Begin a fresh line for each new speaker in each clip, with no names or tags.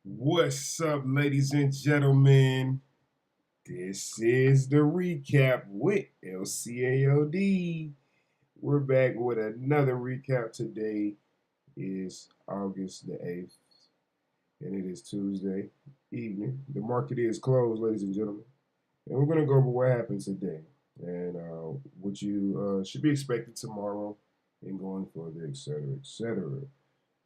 What's up, ladies and gentlemen? This is the recap with LCAOD. We're back with another recap. Today is August the 8th, and it is Tuesday evening. The market is closed, ladies and gentlemen, and we're going to go over what happened today and what you should be expecting tomorrow and going forward, etc., etc.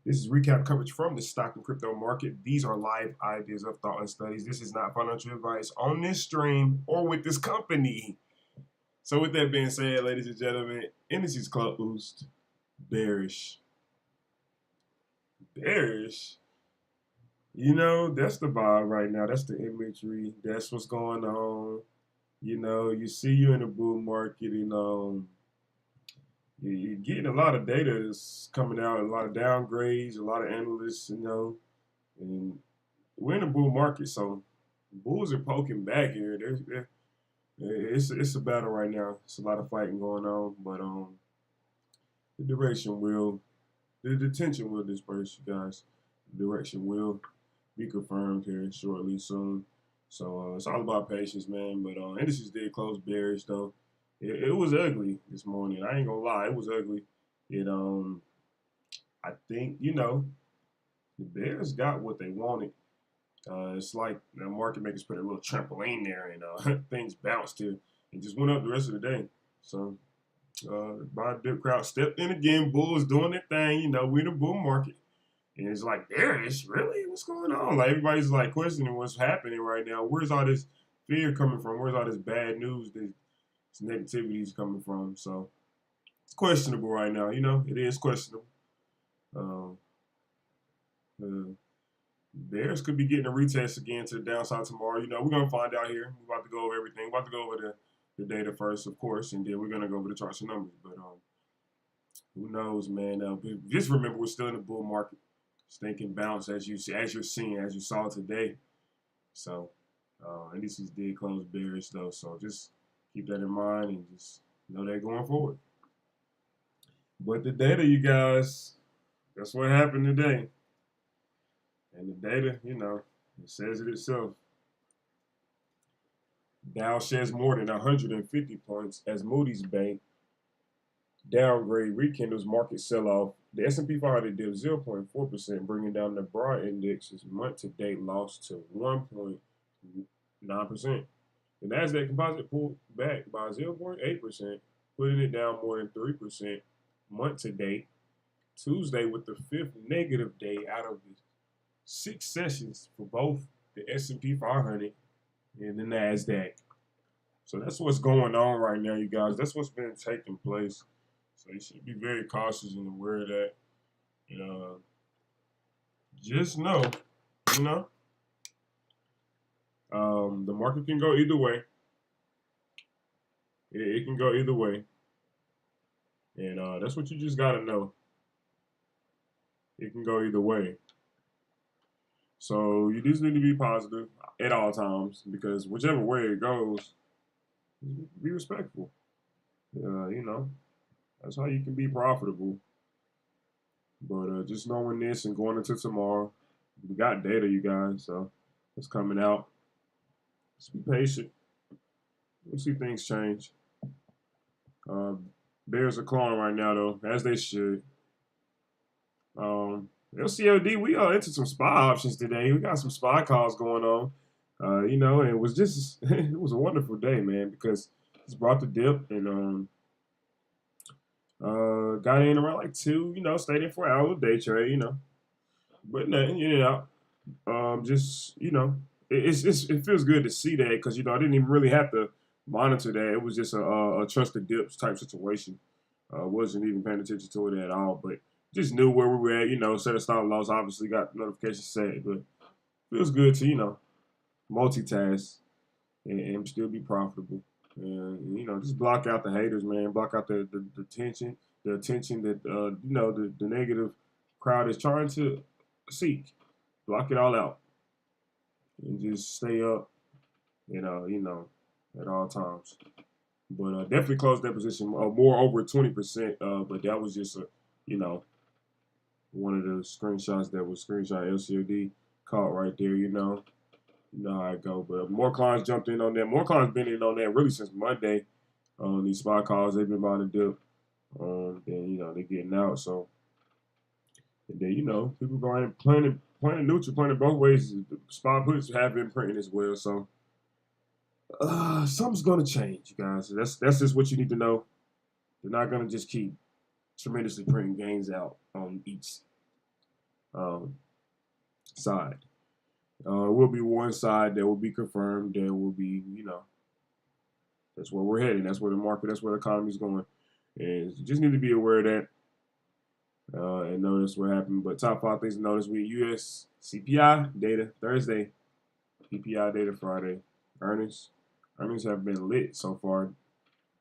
This is recap coverage from the stock and crypto market. These are live ideas of thought and studies. This is not financial advice on this stream or with this company. So with that being said, ladies and gentlemen, indices closed bearish. Bearish? That's the vibe right now. That's the imagery. That's what's going on. You see you in the bull market and you're getting a lot of data that's coming out, a lot of downgrades, a lot of analysts, and we're in a bull market, so bulls are poking back here. It's a battle right now. It's a lot of fighting going on, but the direction will, the tension will disperse, you guys. The direction will be confirmed here shortly, soon. So it's all about patience, man. But indices did close bearish though. It was ugly this morning. I ain't gonna lie, it was ugly. It I think the Bears got what they wanted. It's like the market makers put a little trampoline there, and things bounced here and just went up the rest of the day. So buy dip crowd stepped in again. Bulls doing their thing. We're in a bull market, and it's like bearish. Really, what's going on? Like everybody's like questioning what's happening right now. Where's all this fear coming from? Where's all this bad news? This negativity is coming from? So it's questionable right now. It is questionable. Um, uh, Bears could be getting a retest again to the downside tomorrow. We're gonna find out here. We're about to go over everything. We're about to go over the data first, of course, and then we're gonna go over the charts and numbers. But who knows, man? Just remember, we're still in the bull market. Stinking bounce as you're seeing, as you saw today. So, indices did close bearish though. So just keep that in mind and just know that going forward. But the data, you guys, that's what happened today. And the data, it says it itself. Dow sheds more than 150 points as Moody's Bank downgrade rekindles market sell-off. The S&P 500 dipped 0.4%, bringing down the broad index's month-to-date loss to 1.9%. The Nasdaq Composite pulled back by 0.8%, putting it down more than 3% month-to-date. Tuesday with the fifth negative day out of the 6 sessions for both the S&P 500 and the Nasdaq. So that's what's going on right now, you guys. That's what's been taking place. So you should be very cautious and aware of that. Just know, the market can go either way. It can go either way. And that's what you just got to know. It can go either way. So you just need to be positive at all times because whichever way it goes, be respectful. That's how you can be profitable. But just knowing this and going into tomorrow, we got data, you guys. So it's coming out. Just be patient. We'll see things change. Bears are clawing right now, though, as they should. LCOD, we are into some spy options today. We got some spy calls going on. And it was just it was a wonderful day, man, because it's brought the dip and got in around like 2, stayed in for an hour day trade, but nothing, just it feels good to see that because I didn't even really have to monitor that. It was just a trusted dips type situation. Wasn't even paying attention to it at all, but just knew where we were at, set a stop loss, obviously got notifications set, but feels good to, multitask and still be profitable. And, just block out the haters, man. Block out the tension, the attention that, the negative crowd is trying to seek. Block it all out and just stay up, at all times. But definitely closed that position more over 20%. But that was just one of the screenshots that was screenshot LCOD caught right there, you know. You know how it go. But more clients jumped in on that. More clients been in on that really since Monday. These spot calls, they've been buying the dip. Then, you know, they're getting out. So, and then, you know, people going playing neutral, playing it both ways. The spot puts have been printing as well. So, something's going to change, you guys. That's just what you need to know. They're not going to just keep tremendously printing gains out on each um, side. It will be one side that will be confirmed. There will be, you know, that's where we're heading. That's where the market, that's where the economy is going. And you just need to be aware of that and notice what happened. But top 5 things to notice: we U.S. CPI data Thursday, PPI data Friday, earnings. Earnings have been lit so far.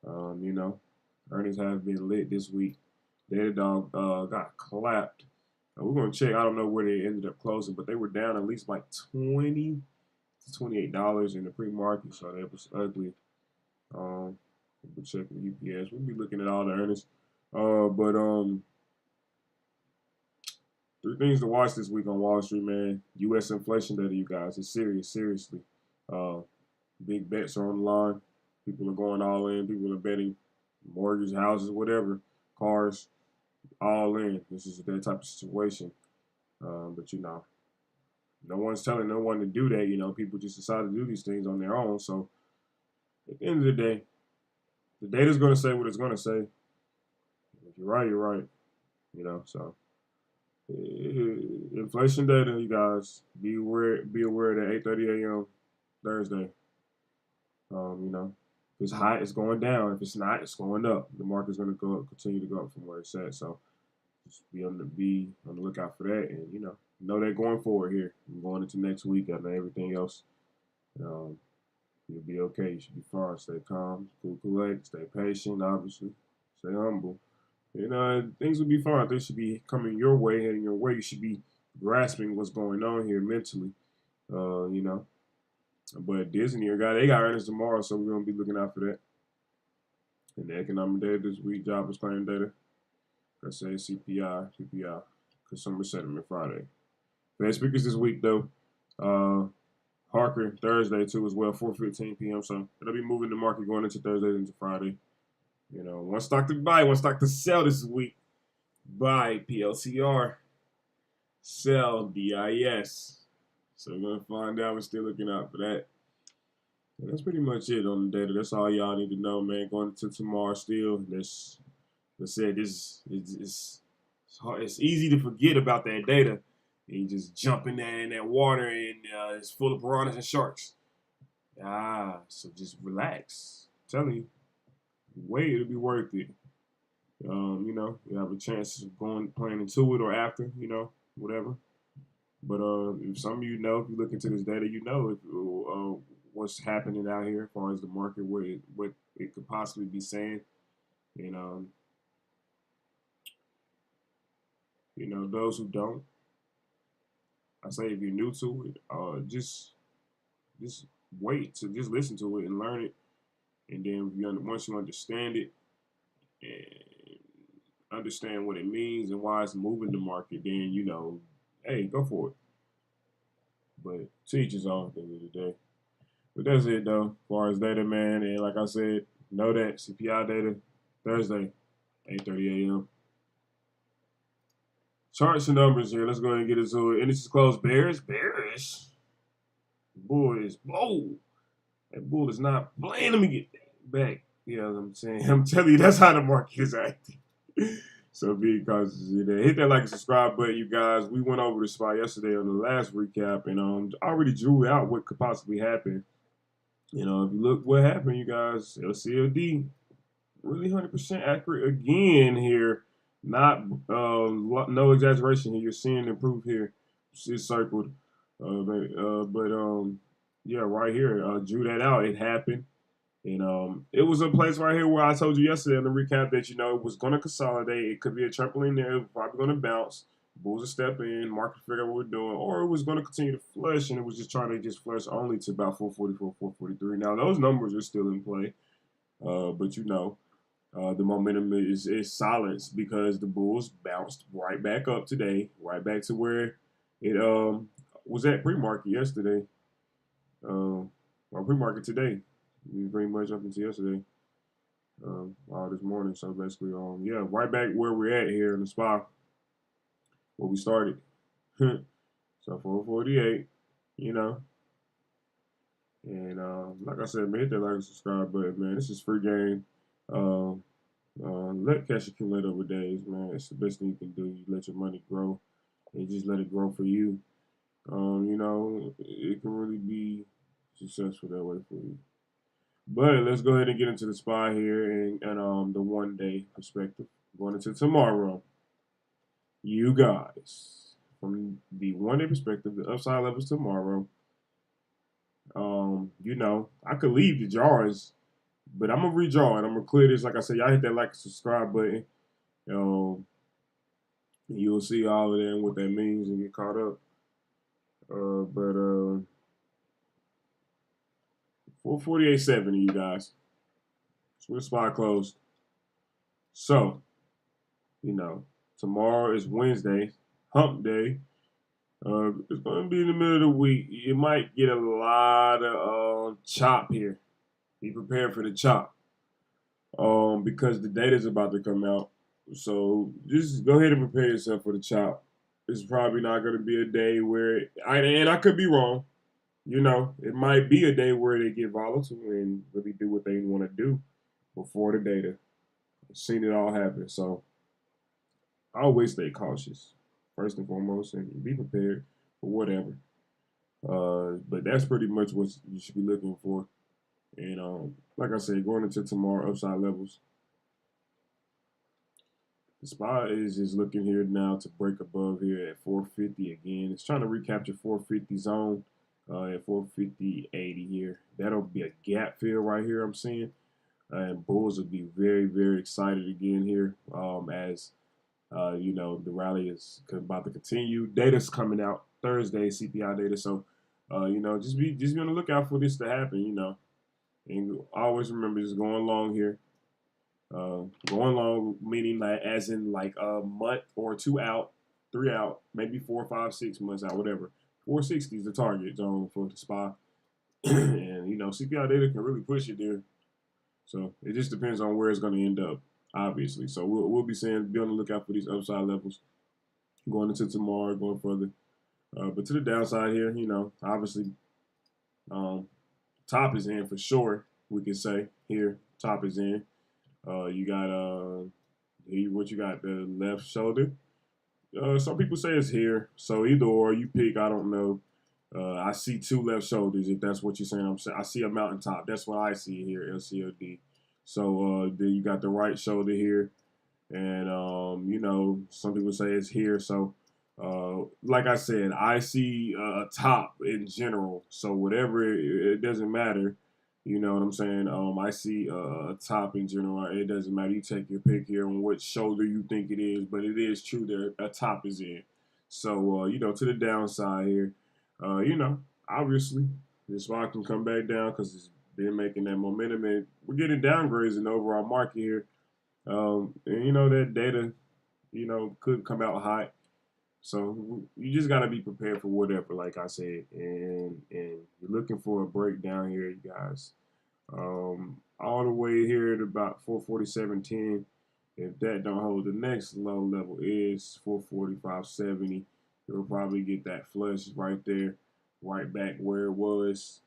You know, earnings have been lit this week. Datadog got clapped. We're going to check. I don't know where they ended up closing, but they were down at least like $20 to $28 in the pre-market, so that was ugly. We'll check the UPS. We'll be looking at all the earnings. But 3 things to watch this week on Wall Street, man. U.S. inflation data, you guys. It's serious, seriously. Big bets are on the line. People are going all in. People are betting mortgages, houses, whatever, cars, all in. This is that type of situation. But, you know, no one's telling no one to do that. You know, people just decide to do these things on their own. So, at the end of the day, the data's going to say what it's going to say. If you're right, you're right. You know, so inflation data, you guys, be aware that 8:30 a.m. Thursday. You know, if it's hot, it's going down. If it's not, it's going up. The market's going to go up, continue to go up from where it's at. So just be on the lookout for that, and you know that going forward here, going into next week, and everything else. You'll be okay. You should be fine. Stay calm, cool, stay patient, obviously. Stay humble. You know, things will be fine. Things should be coming your way, heading your way. You should be grasping what's going on here mentally. You know. But Disney, they got earnings tomorrow, so we're going to be looking out for that. And the economic data this week, jobless claim data. I say CPI, PPI, consumer sentiment Friday. Fed speakers this week, though. Harker Thursday too as well, 4:15 p.m. So it'll be moving the market going into Thursday into Friday. You know, one stock to buy, one stock to sell this week. Buy PLCR, sell DIS. So we're gonna find out. We're still looking out for that. And that's pretty much it on the data. That's all y'all need to know, man. Going into tomorrow still. Let's say this it's easy to forget about that data. And you just jump in there in that water and it's full of piranhas and sharks. So just relax. I'm telling you, wait, it'll be worth it. You know, you have a chance of playing into it or after, you know, whatever. But if some of you know, if you look into this data, you know if, what's happening out here as far as the market, what it could possibly be saying. And you know, those who don't, I say if you're new to it, just wait to just listen to it and learn it, and then once you understand it and understand what it means and why it's moving the market, then you know, hey, go for it. But teach is all at the end of the day. But that's it though, as far as data, man. And like I said, know that CPI data Thursday, 8:30 a.m. Charts and numbers here. Let's go ahead and get into it. And this is closed. Bearish. Bull is bold. That bull is not playing. Let me get that back. You know what I'm saying? I'm telling you, that's how the market is acting. So be cautious of that. Hit that like and subscribe button, you guys. We went over the spot yesterday on the last recap, and I already drew out what could possibly happen. You know, if you look what happened, you guys, LCAOD, really 100% accurate again here. Not no exaggeration here. You're seeing the proof here. It's circled, yeah, right here. Drew that out. It happened, and it was a place right here where I told you yesterday in the recap that it was going to consolidate. It could be a trampoline there. It was probably going to bounce. Bulls will step in, market figure out what we're doing, or it was going to continue to flush, and it was just trying to just flush only to about 444, 443. Now those numbers are still in play, but the momentum is solid because the Bulls bounced right back up today, right back to where it was at pre-market yesterday, or pre-market today. Pretty much up until yesterday, all this morning. So basically, yeah, right back where we're at here in the spot where we started. So 448, you know. And like I said, man, hit that like and subscribe button, man. This is free game. Let cash accumulate over days, man. It's the best thing you can do. You let your money grow, and just let it grow for you. You know, it can really be successful that way for you. But let's go ahead and get into the spy here and the 1 day perspective. Going into tomorrow, you guys, from the 1 day perspective, the upside levels tomorrow. You know, I could leave the jars, but I'm gonna redraw it. I'm gonna clear this. Like I said, y'all hit that like and subscribe button. You'll see all of that and what that means and get caught up. But 448.70, you guys. So the spot closed. So, you know, tomorrow is Wednesday, hump day. It's going to be in the middle of the week. You might get a lot of chop here. Be prepared for the chop. Because the data is about to come out. So just go ahead and prepare yourself for the chop. It's probably not going to be a day where, and I could be wrong. You know, it might be a day where they get volatile and really do what they want to do before the data. I've seen it all happen. So I always stay cautious, first and foremost, and be prepared for whatever. But that's pretty much what you should be looking for. And like I said, going into tomorrow, upside levels. The spot is just looking here now to break above here at 450 again. It's trying to recapture 450 zone at 450.80 here. That'll be a gap fill right here, I'm seeing. And bulls will be very, very excited again here as you know, the rally is about to continue. Data's coming out Thursday, CPI data. So, you know, just be on the lookout for this to happen. You know, and always remember just going long here. Going long meaning like as in like a month or 2 out, 3 out, maybe 4, 5, 6 months out, whatever. 460 is the target zone for the SPY, and you know CPI data can really push it there. So it just depends on where it's going to end up, obviously. So we'll be saying be on the lookout for these upside levels going into tomorrow, going further. But to the downside here, you know, obviously, top is in for sure. We can say here, top is in. You got what you got, the left shoulder. Some people say it's here, so either or you pick. I don't know. I see 2 left shoulders, if that's what you're saying. I see a mountaintop. That's what I see here, LCAOD. So then you got the right shoulder here, and you know, some people say it's here. So like I said, I see a top in general. So whatever, it doesn't matter. You know what I'm saying? I see a top in general. It doesn't matter. You take your pick here on what shoulder you think it is, but it is true that a top is in. So, you know, to the downside here, you know, obviously, this spot can come back down because it's been making that momentum, and we're getting downgrades in the overall market here. And, you know, that data, you know, could come out hot. So you just got to be prepared for whatever, like I said, and you're looking for a breakdown here, you guys. All the way here at about 447.10. If that don't hold, the next low level is 445.70. You'll probably get that flush right there, right back where it was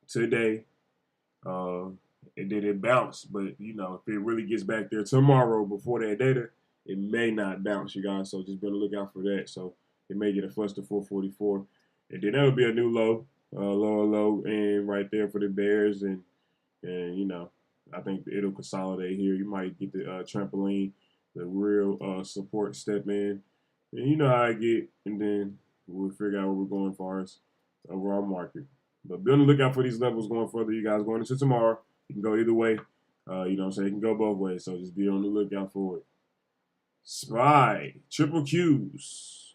today. And then it bounced, but you know, if it really gets back there tomorrow before that data, it may not bounce, you guys. So just be on the lookout for that. So it may get a flush to 444, and then that'll be a new low, lower low, and right there for the bears, and you know, I think it'll consolidate here. You might get the trampoline, the real support step in, and you know how I get, and then we'll figure out where we're going as far as overall market. But be on the lookout for these levels going further, you guys. Going into tomorrow, you can go either way. You know what I'm saying? It can go both ways. So just be on the lookout for it. SPY, triple Qs.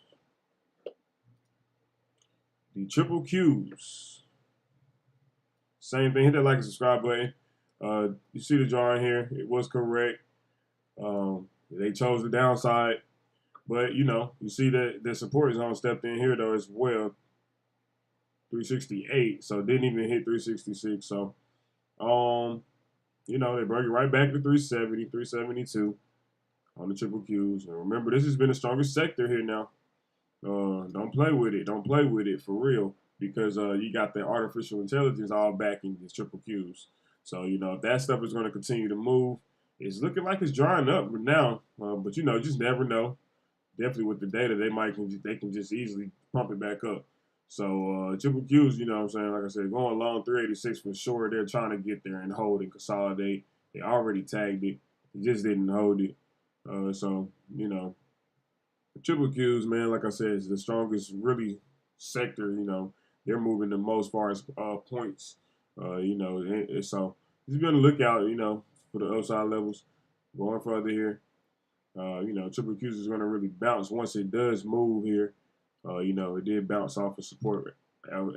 The triple Qs. Same thing. Hit that like and subscribe button. You see the drawing here. It was correct. They chose the downside. But you know, you see that the support zone stepped in here though as well, 368. So didn't even hit 366. So you know, they brought you right back to 370, 372 on the triple Qs. And remember, this has been the strongest sector here now. Don't play with it. Don't play with it for real, because you got the artificial intelligence all backing the triple Qs. So you know, if that stuff is going to continue to move, it's looking like it's drying up now. But you know, just never know. Definitely with the data, they can just easily pump it back up. So triple Qs, you know what I'm saying? Like I said, going long 386 for sure. They're trying to get there and hold and consolidate. They already tagged it. They just didn't hold it. So, you know, the triple Qs, man, like I said, is the strongest really sector. You know, they're moving the most far as points. You know, and so just be on the lookout, you know, for the upside levels going further here. You know, triple Qs is going to really bounce once it does move here. You know, it did bounce off of support,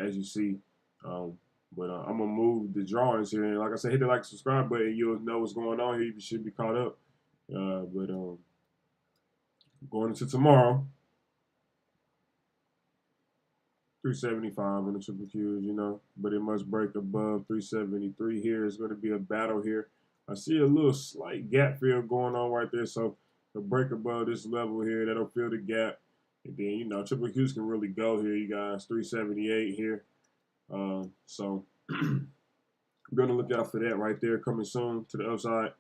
as you see. But I'm going to move the drawings here. And like I said, hit the like, subscribe button. You'll know what's going on here. You should be caught up. But going into tomorrow, 375 on the triple Qs, you know. But it must break above 373 here. It's going to be a battle here. I see a little slight gap fill going on right there. So a break above this level here, that'll fill the gap. And then, you know, triple Qs can really go here, you guys. 378 here. So I'm going to look out for that right there coming soon to the upside.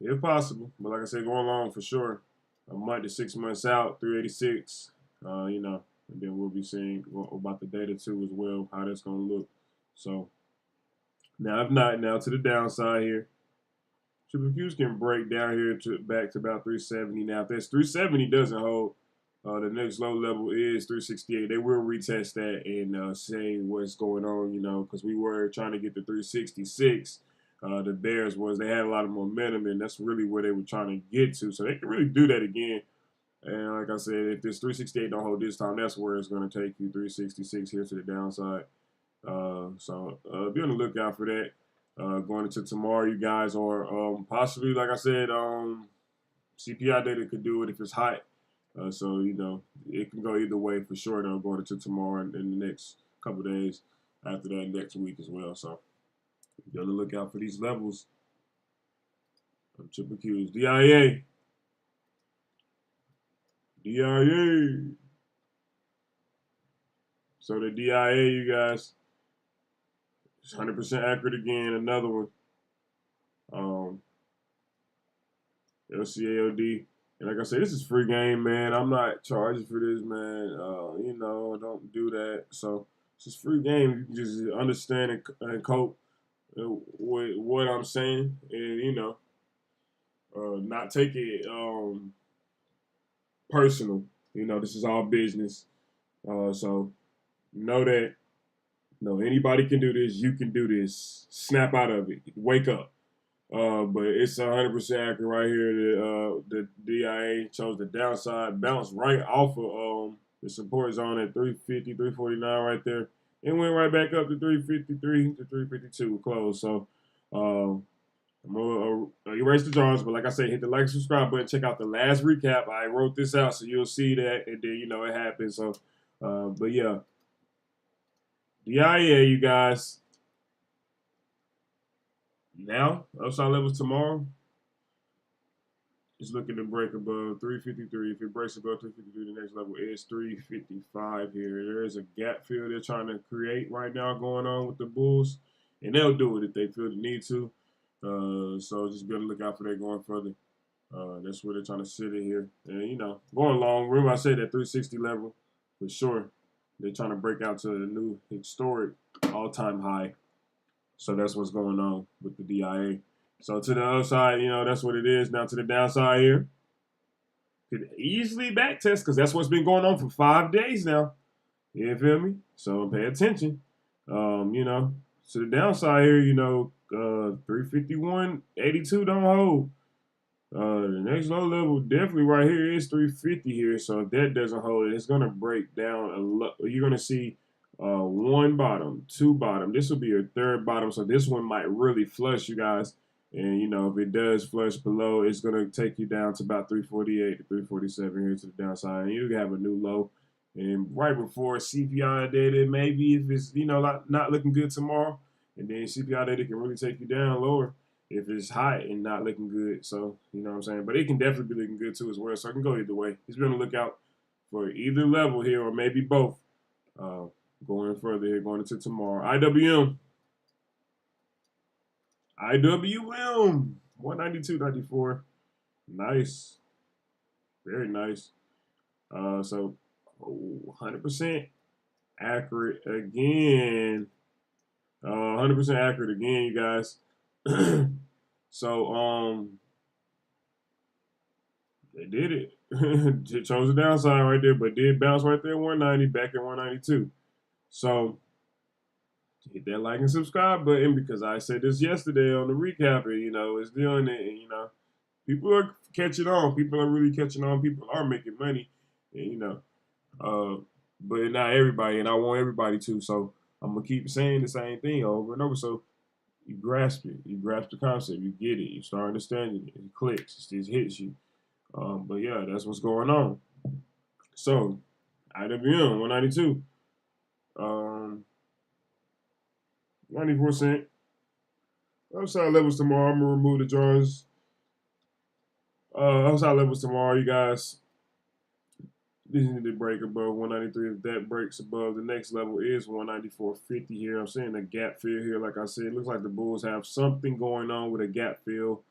If possible. But like I said, going long for sure. A month to 6 months out, 386. You know, and then we'll be seeing about the data too as well, how that's going to look. So now, if not, now to the downside here. Triple Qs can break down here to back to about 370. Now, if that's 370 doesn't hold, the next low level is 368. They will retest that and say what's going on, you know, because we were trying to get to 366. The Bears they had a lot of momentum, and that's really where they were trying to get to. So they can really do that again. And like I said, if this 368 don't hold this time, that's where it's going to take you, 366 here to the downside. So be on the lookout for that. Going into tomorrow, you guys are possibly, like I said, CPI data could do it if it's hot. So, you know, it can go either way for sure, though, going into tomorrow and in the next couple of days after that next week as well. So, be on the lookout for these levels of triple Qs. DIA. So, the DIA, you guys, it's 100% accurate again. Another one. LCAOD. And like I said, this is free game, man. I'm not charging for this, man. You know, don't do that. So it's just free game. You can just understand and cope with what I'm saying, and you know, not take it personal. You know, this is all business. So know that. No, anybody can do this. You can do this. Snap out of it. Wake up. But it's 100% accurate right here. The DIA chose the downside, bounced right off of the support zone at 350, 349 right there. It went right back up to 353 to 352 close. So I'm going to erase the drawings, but like I said, hit the like and subscribe button. Check out the last recap. I wrote this out so you'll see that, and then, you know, it happened. So, but yeah, DIA, you guys. Now, upside levels tomorrow is looking to break above 353. If it breaks above 353, the next level is 355 here. There is a gap fill they're trying to create right now going on with the Bulls, and they'll do it if they feel the need to. So just be on the lookout for that going further. That's where they're trying to sit in here. And, you know, going long. Remember I said that 360 level for sure. They're trying to break out to a new historic all-time high. So that's what's going on with the DIA. So to the upside, you know, that's what it is. Now to the downside here. Could easily backtest because that's what's been going on for 5 days now. You feel me? So pay attention. You know, to the downside here, you know, 351.82 don't hold. The next low level definitely right here is 350 here. So if that doesn't hold, it's going to break down a lot. You're going to see one bottom, two bottom. This will be your third bottom. So this one might really flush, you guys. And you know, if it does flush below, it's gonna take you down to about 348 to 347 here to the downside, and you have a new low. And right before CPI data, maybe if it's not looking good tomorrow, and then CPI data can really take you down lower if it's high and not looking good. So you know what I'm saying, but it can definitely be looking good too as well. So I can go either way. Just be on the lookout for either level here or maybe both. Uh, Going further here, going into tomorrow. IWM 192.94. Nice. Very nice. So 100% accurate again. 100% accurate again, you guys. So they did it. It chose the downside right there, but did bounce right there 190, back at 192. So hit that like and subscribe button because I said this yesterday on the recap. It's doing it, and people are catching on. People are really catching on. People are making money, and, but not everybody, and I want everybody to. So I'm gonna keep saying the same thing over and over. So you grasp it, you grasp the concept, you get it, you start understanding it. It clicks, it just hits you. But yeah, that's what's going on. So IWM 192, 94 cent. Upside levels tomorrow. I'm gonna remove the drawings. Upside levels tomorrow, you guys. This need to break above 193. If that breaks above, the next level is 194.50 here. I'm seeing a gap fill here. Like I said, it looks like the Bulls have something going on with a gap fill.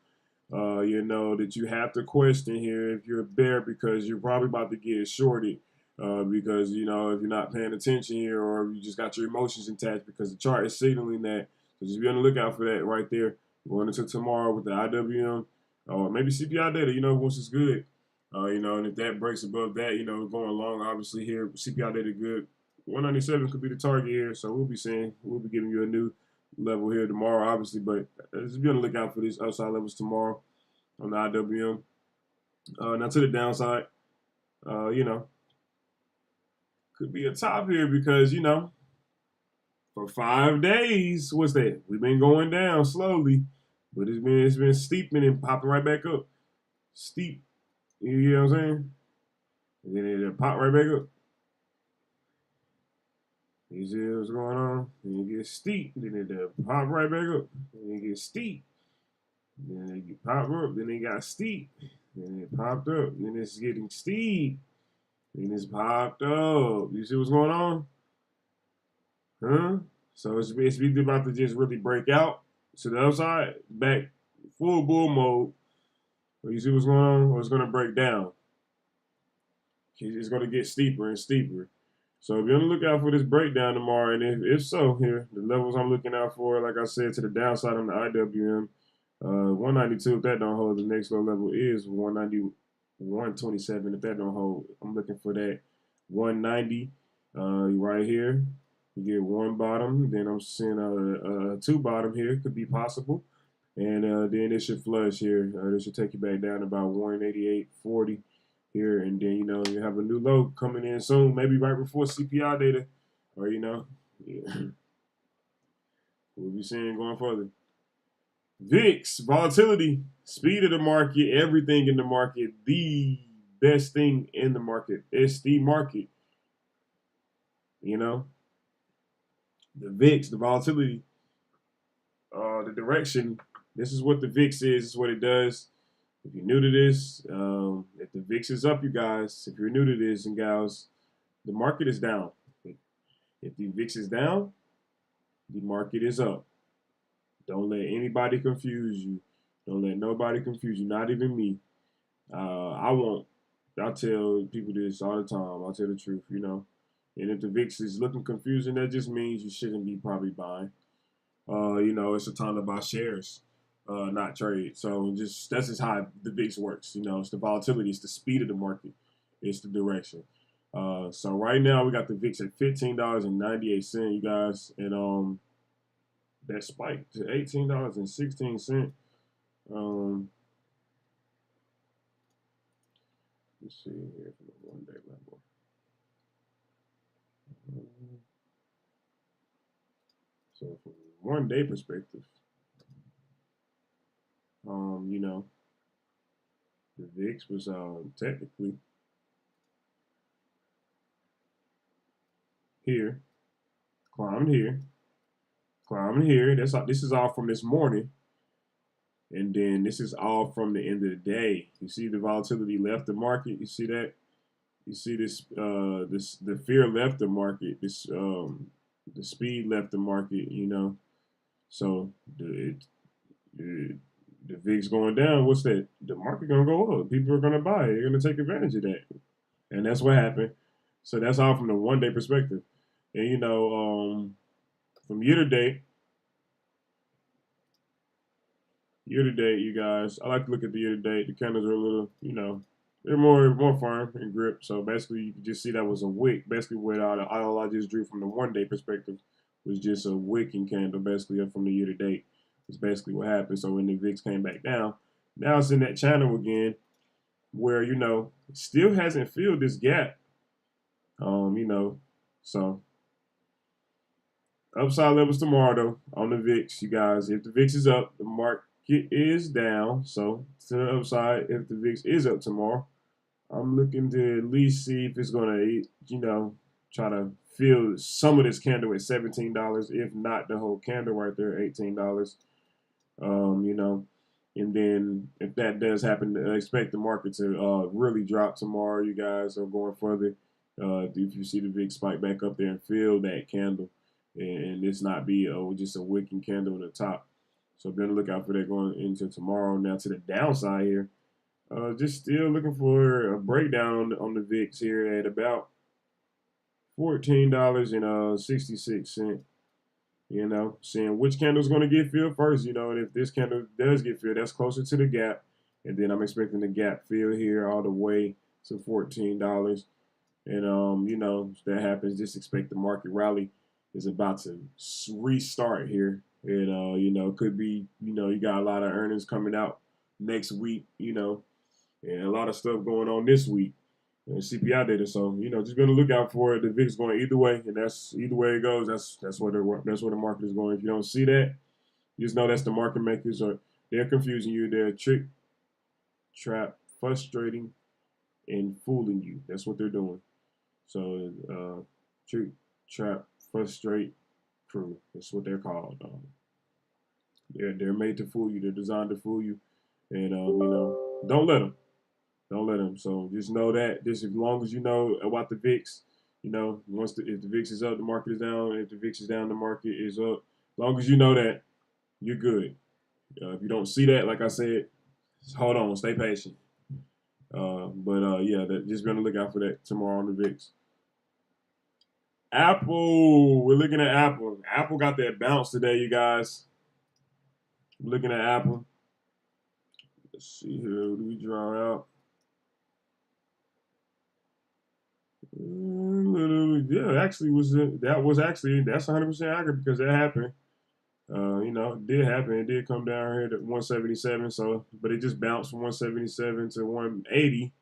That you have to question here if you're a bear because you're probably about to get shorted. Because if you're not paying attention here or you just got your emotions intact because the chart is signaling that. So just be on the lookout for that right there. Going into tomorrow with the IWM or maybe CPI data. Once it's good. And if that breaks above that, going along, obviously here, CPI data good. 197 could be the target here, so we'll be giving you a new level here tomorrow, obviously, but just be on the lookout for these upside levels tomorrow on the IWM. Now to the downside, could be a top here because, for 5 days, what's that? We've been going down slowly, but it's been steeping and popping right back up. Steep, you know what I'm saying? And then it'll pop right back up. You see what's going on? Then it gets steep. Then it pop right back up. Then it gets steep. Then it get pop up. Then it got steep. Then it popped up. Then it's getting steep. Then it's popped up. You see what's going on? Huh? So it's really about to just really break out to the upside, back full bull mode. But you see what's going on? Or it's going to break down. It's going to get steeper and steeper. So be on the lookout for this breakdown tomorrow, and if so, here the levels I'm looking out for, like I said, to the downside on the IWM, 192. If that don't hold, the next low level is 190, 127. If that don't hold, I'm looking for that 190 right here. You get one bottom, then I'm seeing a two bottom here, could be possible, and then it should flush here. This should take you back down about 188.40. Here, and then you have a new low coming in soon, maybe right before CPI data, or yeah. We'll be seeing going further. VIX volatility, speed of the market, everything in the market, the best thing in the market. It's the market. The VIX, the volatility, the direction. This is what the VIX is. This is what it does. If you're new to this, if the VIX is up, you guys, if you're new to this and gals, the market is down. If the VIX is down, the market is up. Don't let anybody confuse you. Don't let nobody confuse you, not even me. I won't. I tell people this all the time. I'll tell the truth, And if the VIX is looking confusing, that just means you shouldn't be probably buying. It's a time to buy shares, not trade. So that's just how the VIX works. It's the volatility, it's the speed of the market, it's the direction. So right now we got the VIX at $15.98, you guys, and that spiked to $18.16. Let's see here from the 1 day level. So from 1 day perspective, You know, the VIX was technically here, climbed here, climbing here. This is all from this morning, and then this is all from the end of the day. You see the volatility left the market. You see that? You see this the fear left the market. The speed left the market. You know, so the VIX going down. What's that? The market gonna go up. People are gonna buy it. They're gonna take advantage of that, and that's what happened. So that's all from the 1 day perspective. And you know, from year to date, you guys, I like to look at the year to date. The candles are a little, you know, they're more firm and grip. So basically, you can just see that was a wick. Basically, what all I just drew from the 1 day perspective was just a wicking candle, basically up from the year to date. That's basically what happened. So when the VIX came back down, now it's in that channel again, where you know still hasn't filled this gap. You know, so upside levels tomorrow though on the VIX, you guys. If the VIX is up, the market is down. So to the upside, if the VIX is up tomorrow, I'm looking to at least see if it's gonna, you know, try to fill some of this candle at $17. If not the whole candle right there, $18. You know, and then if that does happen, expect the market to really drop tomorrow, you guys, are going further. If you see the VIX spike back up there and fill that candle, and this not be just a wicking candle on the top. So be on the lookout for that going into tomorrow. Now to the downside here, just still looking for a breakdown on the VIX here at about $14.66. You know, seeing which candle is going to get filled first. You know, and if this candle does get filled, that's closer to the gap. And then I'm expecting the gap fill here all the way to $14. And you know, if that happens, just expect the market rally is about to restart here. And you know, could be, you know, you got a lot of earnings coming out next week, you know, and a lot of stuff going on this week. And CPI data, so you know, just gonna look out for it. The VIX going either way, and that's either way it goes. That's where the market is going. If you don't see that, just know that's the market makers are they're confusing you. They're trick, trap, frustrating, and fooling you. That's what they're doing. So trick, trap, frustrate, crew. That's what they're called. They're made to fool you. They're designed to fool you, and you know, don't let them. Don't let them. So just know that. Just as long as you know about the VIX, you know, if the VIX is up, the market is down. If the VIX is down, the market is up. As long as you know that, you're good. If you don't see that, like I said, hold on, stay patient. But yeah, just be on the lookout for that tomorrow on the VIX. Apple, we're looking at Apple. Apple got that bounce today, you guys. We're looking at Apple. Let's see here. What do we draw out? Yeah, actually that's 100% accurate because that happened. You know, it did happen. It did come down here to 177. So, but it just bounced from 177 to 180.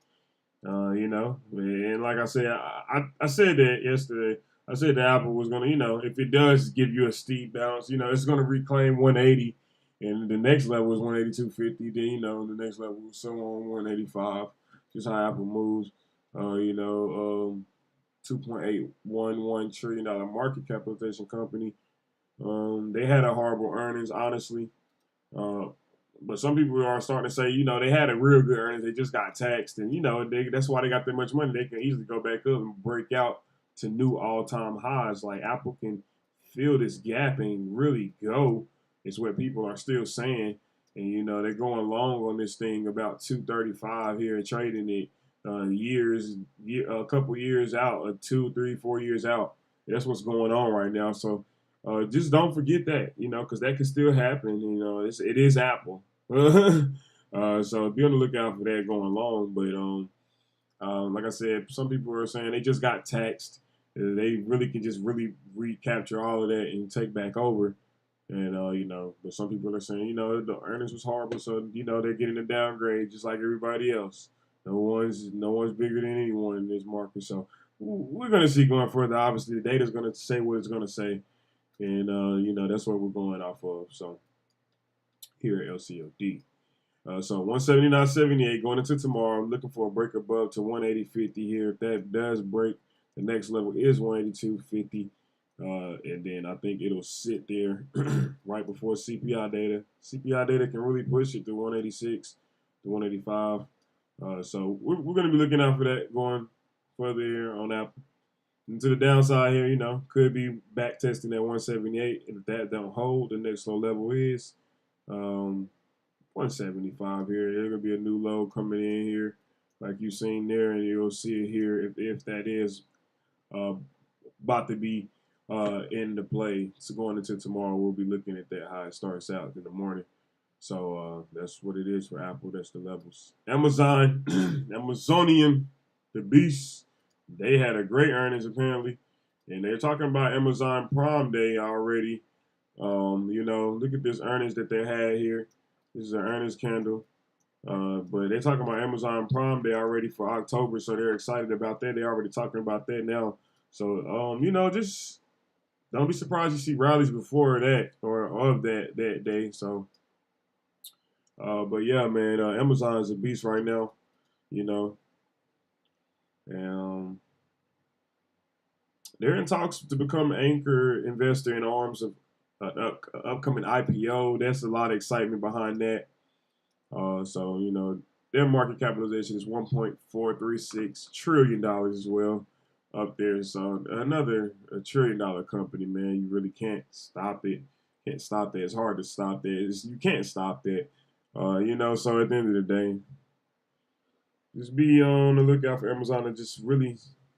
You know, and like I said, I said that yesterday. I said that Apple was gonna, you know, if it does give you a steep bounce, you know, it's gonna reclaim 180, and the next level is 182.50. Then you know, the next level is somewhere on 185. Just how Apple moves. You know, 2.811 trillion dollar market capitalization company. They had a horrible earnings, honestly. Uh, but some people are starting to say, you know, they had a real good earnings. They just got taxed, and you know, that's why they got that much money. They can easily go back up and break out to new all-time highs. Like Apple can fill this gap and really go. Is what people are still saying, and you know, they're going long on this thing about 235 here and trading it a couple years out, 2, 3, 4 years out. That's what's going on right now. So just don't forget that, you know, because that can still happen. You know, it is Apple. So be on the lookout for that going long. But like I said, some people are saying they just got taxed. They really can just really recapture all of that and take back over. And you know, but some people are saying, you know, the earnings was horrible, so you know they're getting a downgrade just like everybody else. No one's bigger than anyone in this market. So we're gonna see going further. Obviously, the data's gonna say what it's gonna say, and you know that's what we're going off of. So here at LCOD. So 179.78 going into tomorrow. I'm looking for a break above to 180.50 here. If that does break, the next level is 182.50. And then I think it'll sit there right before CPI data. CPI data can really push it to 186 to 185. So we're going to be looking out for that going further here on Apple. And to the downside here, could be back testing at 178. If that don't hold, the next low level is 175 here. There's going to be a new low coming in here like you've seen there, and you'll see it here if that is about to be in the play. So going into tomorrow, we'll be looking at that how it starts out in the morning. So that's what it is for Apple. That's the levels. Amazon, Amazonian, the beast. They had a great earnings apparently, and they're talking about Amazon Prime Day already. Look at this earnings that they had here. This is an earnings candle. But they're talking about Amazon Prime Day already for October, so they're excited about that. They're already talking about that now. So, just don't be surprised you see rallies before that or of that day. So, but yeah, man, Amazon is a beast right now, you know. And they're in talks to become an anchor investor in arms of upcoming IPO. That's a lot of excitement behind that. So, their market capitalization is $1.436 trillion as well up there. So another $1 trillion company, man. You really can't stop it. Can't stop that. It's hard to stop that. You can't stop that. So at the end of the day, just be on the lookout for Amazon to just really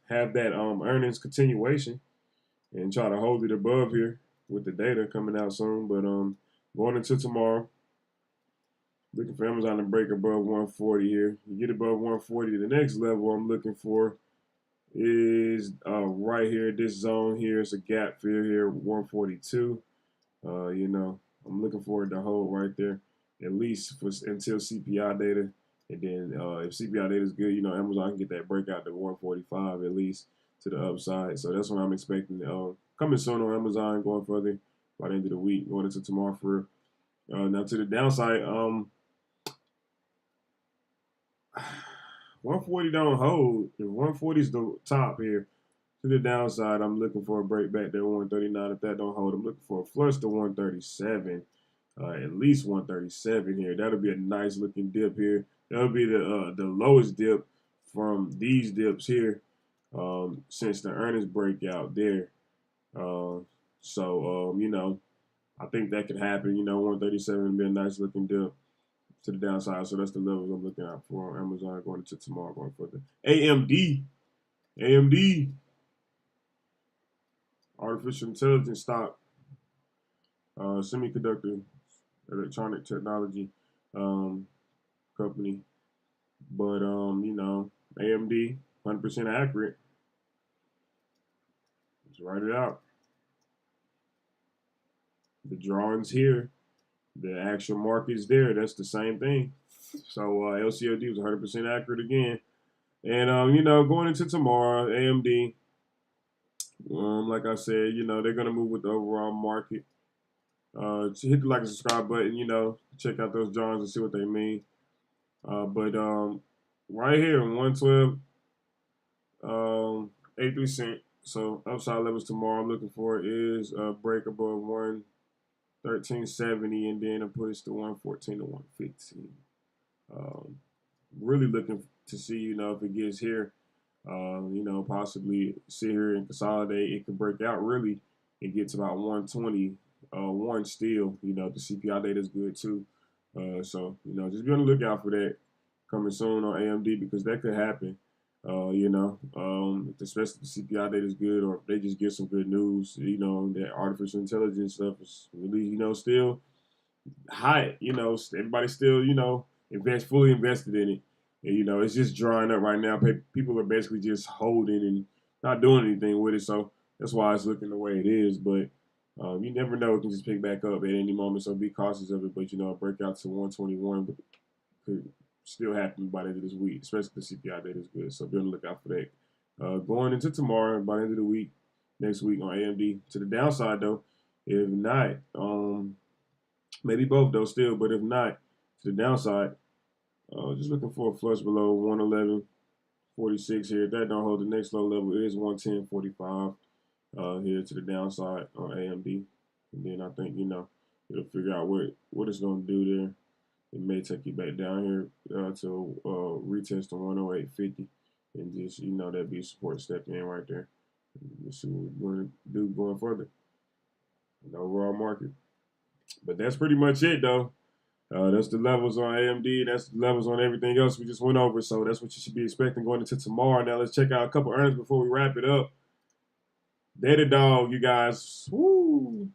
have that earnings continuation and try to hold it above here with the data coming out soon. But going into tomorrow, looking for Amazon to break above 140 here. You get above 140, the next level I'm looking for is right here. This zone here is a gap fill here, 142. I'm looking forward to hold right there, at least until CPI data. And then if CPI data is good, Amazon can get that breakout to 145 at least to the upside. So that's what I'm expecting. Coming soon on Amazon, going further by the end of the week, going into tomorrow for now to the downside. 140 don't hold. If 140 is the top here, to the downside, I'm looking for a break back to 139. If that don't hold, I'm looking for a flush to 137. At least 137 here. That'll be a nice looking dip here. That'll be the lowest dip from these dips here since the earnings breakout there. I think that could happen. 137 would be a nice looking dip to the downside. So that's the levels I'm looking out for on Amazon going into tomorrow, going further. AMD, artificial intelligence stock, semiconductor, electronic technology company. But, AMD, 100% accurate. Let's write it out. The drawings here, the actual market's there. That's the same thing. So LCAOD was 100% accurate again. And, going into tomorrow, AMD, like I said, they're going to move with the overall market. Hit the like and subscribe button, check out those drawings and see what they mean. But right here, 112, 83 cents. So upside levels tomorrow I'm looking for is a break above 113.70 and then a push to 114 to 115. Really looking to see, if it gets here, possibly sit here and consolidate. It could break out really and get to about 120, one still. The CPI data is good too. So just be on the lookout for that coming soon on AMD because that could happen. Especially if the CPI data is good or if they just get some good news, that artificial intelligence stuff is really, still hot. Everybody's still, fully invested in it. And, it's just drying up right now. People are basically just holding and not doing anything with it. So that's why it's looking the way it is. But you never know. It can just pick back up at any moment. So be cautious of it. But, a breakout to 121 could still happen by the end of this week, especially if the CPI data is good. So be on the lookout for that. Going into tomorrow, by the end of the week, next week on AMD. To the downside, though, if not, maybe both, though, still. But if not, to the downside. Just looking for a flush below 111.46 here. If that don't hold, the next low level is 110.45 here to the downside on AMD. And then I think, it'll figure out what it's going to do there. It may take you back down here to retest on 108.50. And just, that'd be a support step in right there. We'll see what we're going to do going further in the overall market. But that's pretty much it, though. That's the levels on AMD. That's the levels on everything else we just went over. So that's what you should be expecting going into tomorrow. Now let's check out a couple earnings before we wrap it up. Datadog, you guys. Woo!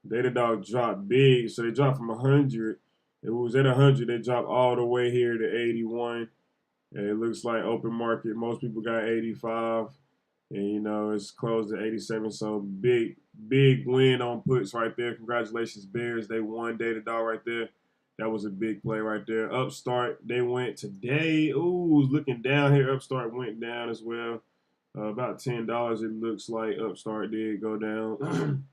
Datadog dropped big. So they dropped from 100. It was at 100. They dropped all the way here to 81. And it looks like open market. Most people got 85. And, it's closed at 87. So big win on puts right there. Congratulations, Bears. They won Datadog right there. That was a big play right there. Upstart, they went today. Ooh, looking down here. Upstart went down as well. About $10, it looks like Upstart did go down.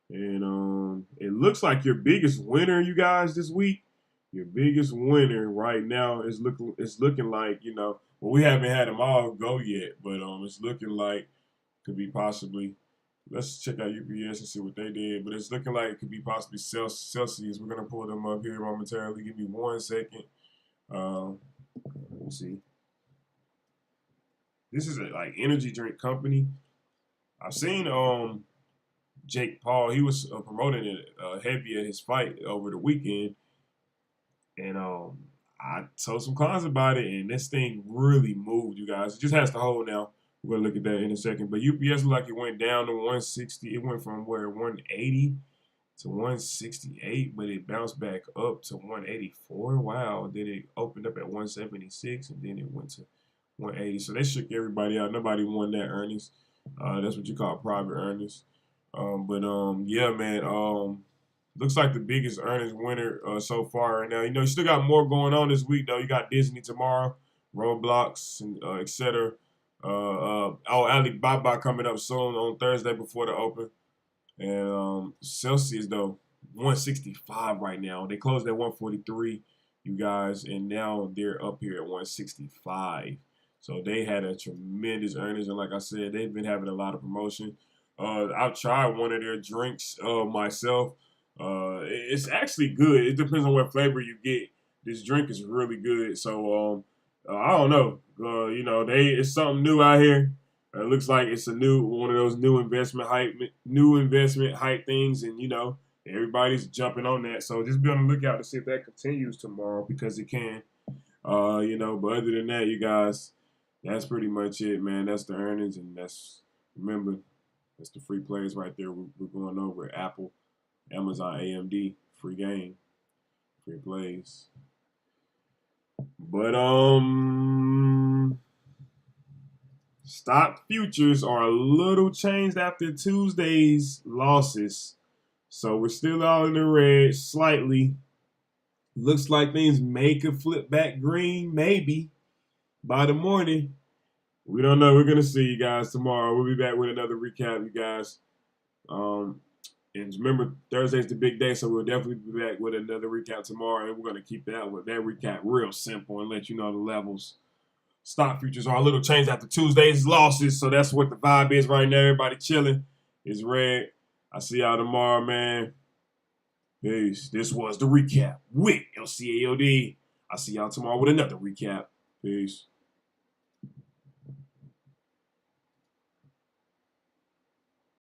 And it looks like your biggest winner, you guys, this week. Your biggest winner right now is looking like, well, we haven't had them all go yet, but it's looking like could be possibly. Let's check out UPS and see what they did. But it's looking like it could be possibly Celsius. We're going to pull them up here momentarily. Give me 1 second. Let me see. This is a energy drink company. I've seen Jake Paul. He was promoting it heavy at his fight over the weekend. And I told some clients about it, and this thing really moved, you guys. It just has to hold now. We're going to look at that in a second. But UPS looked like it went down to 160. It went from 180 to 168, but it bounced back up to 184. Wow. Then it opened up at 176, and then it went to 180. So they shook everybody out. Nobody won that earnings. That's what you call private earnings. Yeah, man. Looks like the biggest earnings winner so far right now. You still got more going on this week, though. You got Disney tomorrow, Roblox, and etc. Alibaba coming up soon on Thursday before the open. And Celsius, though, 165 right now. They closed at 143, you guys, and now they're up here at 165. So they had a tremendous earnings, and like I said, they've been having a lot of promotion. I've tried one of their drinks myself. It's actually good. It depends on what flavor you get. This drink is really good. So I don't know. It's something new out here. It looks like it's one of those new investment hype things, and everybody's jumping on that. So just be on the lookout to see if that continues tomorrow because it can. But other than that, you guys, that's pretty much it, man. That's the earnings, and remember, that's the free plays right there. We're going over Apple, Amazon, AMD, free game, free plays. But stock futures are a little changed after Tuesday's losses. So we're still all in the red slightly. Looks like things could flip back green, maybe, by the morning. We don't know. We're going to see you guys tomorrow. We'll be back with another recap, you guys. And remember, Thursday's the big day, so we'll definitely be back with another recap tomorrow. And we're going to keep that recap real simple and let you know the levels. Stock futures are a little changed after Tuesday's losses, so that's what the vibe is right now. Everybody chilling. It's red. I'll see y'all tomorrow, man. Peace. This was the recap with LCAOD. I'll see y'all tomorrow with another recap. Peace.